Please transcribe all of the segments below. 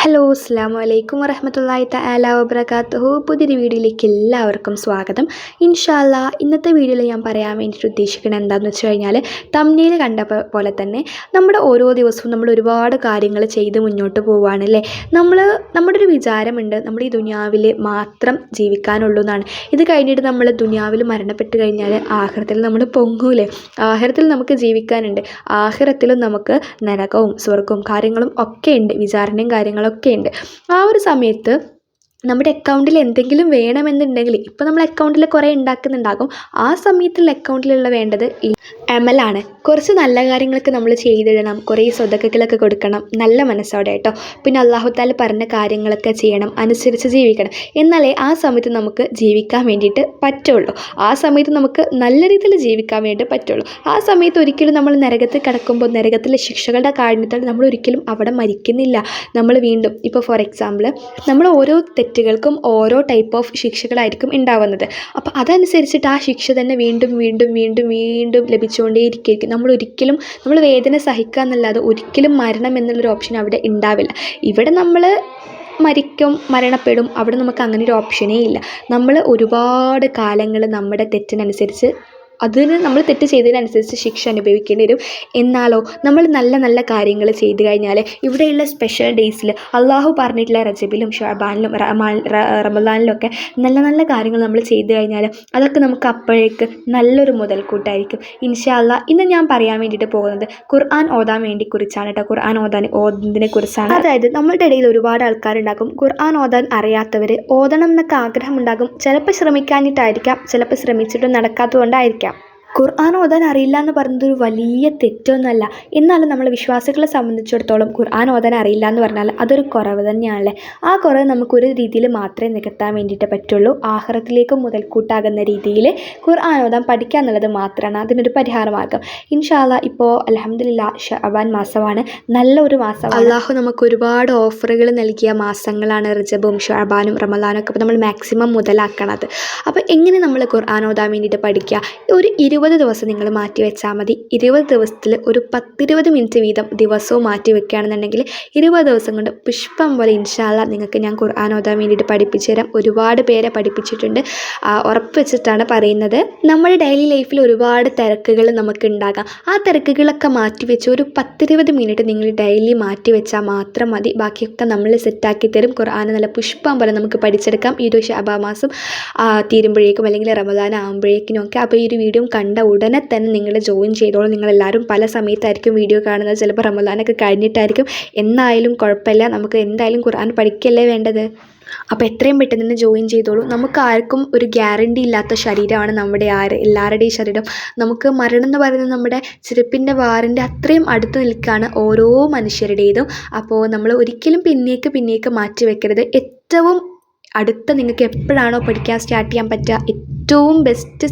Hello അസ്സലാമു അലൈക്കും വറഹ്മത്തുള്ളാഹി തആല വബറകാതുഹു. പുതിയൊരു വീഡിയോയിലേക്ക് എല്ലാവർക്കും സ്വാഗതം. ഇൻഷാ അല്ലാ ഇന്നത്തെ വീഡിയോയിൽ ഞാൻ പറയാൻ വേണ്ടിയിട്ട് ഉദ്ദേശിക്കുന്നത് എന്താണെന്ന് വെച്ച് കഴിഞ്ഞാൽ, തംബ്നെയിൽ കണ്ട പോലെ തന്നെ നമ്മുടെ ഓരോ ദിവസവും നമ്മൾ ഒരുപാട് കാര്യങ്ങൾ ചെയ്ത് മുന്നോട്ട് പോവുകയാണല്ലേ. നമ്മുടെ ഒരു വിചാരമുണ്ട്, നമ്മൾ ഈ ദുനിയാവിൽ മാത്രം ജീവിക്കാനുള്ളൂ എന്നാണ്. ഇത് കഴിഞ്ഞിട്ട് നമ്മൾ ദുനിയാവിൽ മരണപ്പെട്ട് കഴിഞ്ഞാൽ ആഖിറത്തിൽ നമ്മൾ പൊങ്ങൂലേ. ആഖിറത്തിൽ നമുക്ക് ജീവിക്കാനുണ്ട്. ആഖിറത്തിലും നമുക്ക് നരകവും സ്വർഗവും കാര്യങ്ങളും ഒക്കെ ഉണ്ട്, വിചാരണയും കാര്യങ്ങളൊക്കെ ഉണ്ട്. ആ ഒരു സമയത്ത് നമ്മുടെ അക്കൗണ്ടിൽ എന്തെങ്കിലും വേണമെന്നുണ്ടെങ്കിൽ, ഇപ്പോൾ നമ്മൾ അക്കൗണ്ടിൽ കുറേ ഉണ്ടാക്കുന്നുണ്ടാകും, ആ സമയത്തുള്ള അക്കൗണ്ടിലുള്ള വേണ്ടത് അമലാണ്. കുറച്ച് നല്ല കാര്യങ്ങളൊക്കെ നമ്മൾ ചെയ്തിടണം, കുറേ സ്വതക്കകളൊക്കെ കൊടുക്കണം, നല്ല മനസ്സോടെ കേട്ടോ. പിന്നെ അല്ലാഹു തആല പറഞ്ഞ കാര്യങ്ങളൊക്കെ ചെയ്യണം, അനുസരിച്ച് ജീവിക്കണം. എന്നാലേ ആ സമയത്ത് നമുക്ക് ജീവിക്കാൻ വേണ്ടിയിട്ട് പറ്റുള്ളൂ. ആ സമയത്ത് നമുക്ക് നല്ല രീതിയിൽ ജീവിക്കാൻ വേണ്ടി പറ്റുള്ളൂ. ആ സമയത്ത് ഒരിക്കലും നമ്മൾ നരകത്തിൽ കിടക്കുമ്പോൾ നരകത്തിലെ ശിക്ഷകളുടെ കാരണത്താൽ നമ്മൾ ഒരിക്കലും അവിടെ മരിക്കുന്നില്ല. നമ്മൾ വീണ്ടും ഇപ്പോൾ ഫോർ എക്സാമ്പിൾ നമ്മൾ ഓരോ തെറ്റുകൾക്കും ഓരോ ടൈപ്പ് ഓഫ് ശിക്ഷകളായിരിക്കും ഉണ്ടാവുന്നത്. അപ്പോൾ അതനുസരിച്ചിട്ട് ആ ശിക്ഷ തന്നെ വീണ്ടും വീണ്ടും വീണ്ടും വീണ്ടും ലഭിച്ചുകൊണ്ടേയിരിക്കും. നമ്മൾ വേദന സഹിക്കുക എന്നല്ലാതെ ഒരിക്കലും മരണം എന്നുള്ളൊരു ഓപ്ഷൻ അവിടെ ഉണ്ടാവില്ല. ഇവിടെ നമ്മൾ മരണപ്പെടും, അവിടെ നമുക്ക് അങ്ങനെ ഒരു ഓപ്ഷനേ ഇല്ല. നമ്മൾ ഒരുപാട് കാലങ്ങൾ നമ്മുടെ തെറ്റിനനുസരിച്ച് നമ്മൾ തെറ്റ് ചെയ്തതിനനുസരിച്ച് ശിക്ഷ അനുഭവിക്കേണ്ടി വരും. എന്നാലോ നമ്മൾ നല്ല നല്ല കാര്യങ്ങൾ ചെയ്തു കഴിഞ്ഞാൽ ഇവിടെയുള്ള സ്പെഷ്യൽ ഡേയ്സിൽ അള്ളാഹു പറഞ്ഞിട്ടുള്ള റജബിലും ഷഅബാനിലും റമദാനിലും ഒക്കെ നല്ല നല്ല കാര്യങ്ങൾ നമ്മൾ ചെയ്തു കഴിഞ്ഞാൽ അതൊക്കെ നമുക്ക് അപ്പോഴേക്ക് നല്ലൊരു മുതൽക്കൂട്ടായിരിക്കും. ഇൻഷാ അല്ലാ ഇന്ന് ഞാൻ പറയാൻ വേണ്ടിയിട്ട് പോകുന്നത് ഖുർആൻ ഓതാൻ വേണ്ടി കുറിച്ചാണ് കേട്ടോ. ഖുർആൻ ഓതുന്നതിനെ കുറിച്ചാണ്. അതായത് നമ്മളുടെ ഇടയിൽ ഒരുപാട് ആൾക്കാരുണ്ടാകും ഖുർആൻ ഓതാൻ അറിയാത്തവർ. ഓതണം എന്നൊക്കെ ആഗ്രഹമുണ്ടാകും, ചിലപ്പോൾ ശ്രമിക്കാഞ്ഞിട്ടായിരിക്കാം, ചിലപ്പോൾ ശ്രമിച്ചിട്ടും നടക്കാത്തതുകൊണ്ടായിരിക്കാം. ഖുർആൻ ഓതാൻ അറിയില്ല എന്ന് പറയുന്നത് ഒരു വലിയ തെറ്റൊന്നുമല്ല. എന്നാലും നമ്മൾ വിശ്വാസികളെ സംബന്ധിച്ചിടത്തോളം ഖുർആൻ ഓതാൻ അറിയില്ല എന്ന് പറഞ്ഞാൽ അതൊരു കുറവ് തന്നെയാണല്ലേ. ആ കുറവ് നമുക്കൊരു രീതിയിൽ മാത്രമേ നികത്താൻ വേണ്ടിയിട്ട് പറ്റുള്ളൂ. ആഖിറത്തിലേക്ക് മുതൽക്കൂട്ടാകുന്ന രീതിയിൽ ഖുർആൻ ഓതാൻ പഠിക്കുക എന്നുള്ളത് മാത്രമാണ് അതിനൊരു പരിഹാരമാർഗം. ഇൻഷാ അല്ലാ ഇപ്പോൾ അൽഹംദുലില്ലാഹ് ഷഅബാൻ മാസമാണ്, നല്ലൊരു മാസമാണ്. അള്ളാഹു നമുക്ക് ഒരുപാട് ഓഫറുകൾ നൽകിയ മാസങ്ങളാണ് റജബും ഷഅബാനും റമദാനും ഒക്കെ. അപ്പോൾ നമ്മൾ മാക്സിമം മുതലാക്കണത്. അപ്പോൾ എങ്ങനെ നമ്മൾ ഖുർആൻ ഓതാൻ വേണ്ടിയിട്ട് പഠിക്കുക? ഒരു 20 ദിവസം നിങ്ങൾ മാറ്റി വെച്ചാൽ മതി. 20 ദിവസത്തിൽ ഒരു 10-20 മിനിറ്റ് വീതം ദിവസവും മാറ്റി വെക്കുകയാണെന്നുണ്ടെങ്കിൽ 20 ദിവസം കൊണ്ട് പുഷ്പം പോലെ ഇൻഷാ അല്ലാ നിങ്ങൾക്ക് ഞാൻ ഖുർആൻ ഓതാൻ വേണ്ടിയിട്ട് പഠിപ്പിച്ചു തരാം. ഒരുപാട് പേരെ പഠിപ്പിച്ചിട്ടുണ്ട്, ഉറപ്പ് വെച്ചിട്ടാണ് പറയുന്നത്. നമ്മുടെ ഡെയിലി ലൈഫിൽ ഒരുപാട് തിരക്കുകൾ നമുക്ക് ഉണ്ടാകാം. ആ തിരക്കുകളൊക്കെ മാറ്റി വെച്ച് ഒരു 10-20 മിനിറ്റ് നിങ്ങൾ ഡെയിലി മാറ്റി വെച്ചാൽ മാത്രം മതി. ബാക്കിയൊക്കെ നമ്മൾ സെറ്റാക്കി തരും. ഖുർആൻ നല്ല പുഷ്പം പോലെ നമുക്ക് പഠിച്ചെടുക്കാം. ഈ ഒരു ശഅബാൻ മാസം തീരുമ്പോഴേക്കും അല്ലെങ്കിൽ റമദാൻ ആകുമ്പോഴേക്കും ഒക്കെ. അപ്പോൾ ഈ ഒരു വീഡിയോ കണ്ട ഉടനെ തന്നെ നിങ്ങൾ ജോയിൻ ചെയ്തോളൂ. നിങ്ങളെല്ലാവരും പല സമയത്തായിരിക്കും വീഡിയോ കാണുന്നത്, ചിലപ്പോൾ റമദാനൊക്കെ കഴിഞ്ഞിട്ടായിരിക്കും. എന്നായാലും കുഴപ്പമില്ല, നമുക്ക് എന്തായാലും ഖുർആൻ പഠിക്കല്ലേ വേണ്ടത്. അപ്പോൾ എത്രയും പെട്ടെന്ന് തന്നെ ജോയിൻ ചെയ്തോളൂ. നമുക്ക് ആർക്കും ഒരു ഗ്യാരണ്ടി ഇല്ലാത്ത ശരീരമാണ് നമ്മുടെ എല്ലാവരുടെയും ശരീരം. നമുക്ക് മരണം എന്ന് പറയുന്നത് നമ്മുടെ ചെരുപ്പിൻ്റെ വാറിൻ്റെ അത്രയും അടുത്ത് നിൽക്കുകയാണ് ഓരോ മനുഷ്യരുടേതും. അപ്പോൾ നമ്മൾ ഒരിക്കലും പിന്നേക്ക് മാറ്റി വെക്കരുത്. ഏറ്റവും അടുത്ത നിങ്ങൾക്ക് എപ്പോഴാണോ പഠിക്കാൻ സ്റ്റാർട്ട് ചെയ്യാൻ പറ്റുക, ഏറ്റവും ബെസ്റ്റ്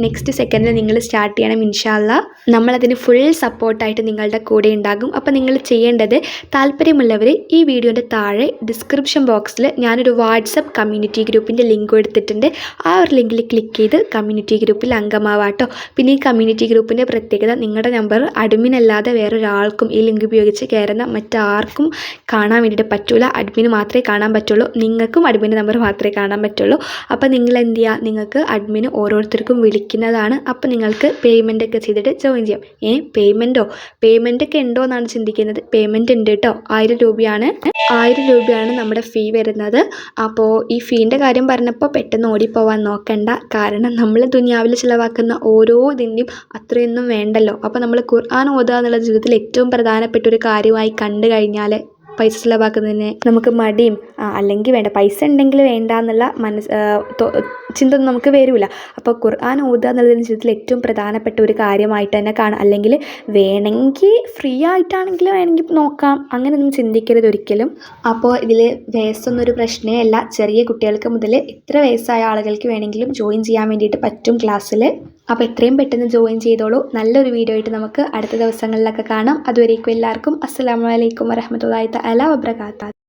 നെക്സ്റ്റ് സെക്കൻഡിൽ നിങ്ങൾ സ്റ്റാർട്ട് ചെയ്യണം. ഇൻഷാ അല്ലാ നമ്മളതിന് ഫുൾ സപ്പോർട്ടായിട്ട് നിങ്ങളുടെ കൂടെ ഉണ്ടാകും. അപ്പോൾ നിങ്ങൾ ചെയ്യേണ്ടത്, താല്പര്യമുള്ളവർ ഈ വീഡിയോൻ്റെ താഴെ ഡിസ്ക്രിപ്ഷൻ ബോക്സിൽ ഞാനൊരു വാട്സപ്പ് കമ്മ്യൂണിറ്റി ഗ്രൂപ്പിൻ്റെ ലിങ്ക് എടുത്തിട്ടുണ്ട്. ആ ഒരു ലിങ്കിൽ ക്ലിക്ക് ചെയ്ത് കമ്മ്യൂണിറ്റി ഗ്രൂപ്പിൽ അംഗമാവാട്ടോ. പിന്നെ ഈ കമ്മ്യൂണിറ്റി ഗ്രൂപ്പിൻ്റെ പ്രത്യേകത, നിങ്ങളുടെ നമ്പർ അഡ്മിൻ അല്ലാതെ വേറൊരാൾക്കും ഈ ലിങ്ക് ഉപയോഗിച്ച് കയറുന്ന മറ്റാർക്കും കാണാൻ വേണ്ടിയിട്ട് പറ്റില്ല. അഡ്മിന് മാത്രമേ കാണാൻ പറ്റുള്ളൂ. നിങ്ങൾക്കും അഡ്മിൻ്റെ നമ്പർ മാത്രമേ കാണാൻ പറ്റുള്ളൂ. അപ്പോൾ നിങ്ങൾ എന്ത് ചെയ്യുക, നിങ്ങൾക്ക് അഡ്മിന് ഓരോരുത്തർക്കും വിളിക്കുന്നതാണ്. അപ്പോൾ നിങ്ങൾക്ക് പേയ്മെൻ്റ് ഒക്കെ ചെയ്തിട്ട് ജോയിൻ ചെയ്യാം. പേയ്മെൻ്റ് ഒക്കെ ഉണ്ടോ എന്നാണ് ചിന്തിക്കുന്നത്. പേയ്മെൻറ്റ് ഉണ്ട് കേട്ടോ. 1000 രൂപയാണ്. 1000 രൂപയാണ് നമ്മുടെ ഫീ വരുന്നത്. അപ്പോൾ ഈ ഫീൻ്റെ കാര്യം പറഞ്ഞപ്പോൾ പെട്ടെന്ന് ഓടിപ്പോവാൻ നോക്കണ്ട. കാരണം നമ്മൾ ദുനിയാവിൽ ചിലവാക്കുന്ന ഓരോ ഇതിൻ്റെയും അത്രയൊന്നും വേണ്ടല്ലോ. അപ്പോൾ നമ്മൾ ഖുർആൻ ഓതുക എന്നുള്ള ജീവിതത്തിൽ ഏറ്റവും പ്രധാനപ്പെട്ട ഒരു കാര്യമായി കണ്ടു കഴിഞ്ഞാൽ പൈസ ചിലവാക്കുന്നതിന് നമുക്ക് മടിയും അല്ലെങ്കിൽ വേണ്ട, പൈസ ഉണ്ടെങ്കിൽ വേണ്ട എന്നുള്ള ചിന്ത ഒന്നും നമുക്ക് വരില്ല. അപ്പോൾ ഖുർആൻ ഓതുക എന്നുള്ളതിന് ജീവിതത്തിൽ ഏറ്റവും പ്രധാനപ്പെട്ട ഒരു കാര്യമായിട്ട് തന്നെ കാണാം. അല്ലെങ്കിൽ വേണമെങ്കിൽ ഫ്രീ ആയിട്ടാണെങ്കിൽ വേണമെങ്കിൽ നോക്കാം, അങ്ങനെയൊന്നും ചിന്തിക്കരുത് ഒരിക്കലും. അപ്പോൾ ഇതിൽ വയസ്സൊന്നും ഒരു പ്രശ്നമേ അല്ല. ചെറിയ കുട്ടികൾക്ക് മുതൽ എത്ര വയസ്സായ ആളുകൾക്ക് വേണമെങ്കിലും ജോയിൻ ചെയ്യാൻ വേണ്ടിയിട്ട് പറ്റും ക്ലാസ്സിൽ. അപ്പോൾ എത്രയും പെട്ടെന്ന് ജോയിൻ ചെയ്തോളൂ. നല്ലൊരു വീഡിയോ ആയിട്ട് നമുക്ക് അടുത്ത ദിവസങ്ങളിലൊക്കെ കാണാം. അതുവരേക്കും എല്ലാവർക്കും അസ്സലാമു അലൈക്കും വറഹ്മത്തുള്ളാഹി തആല വബറകാതുഹു.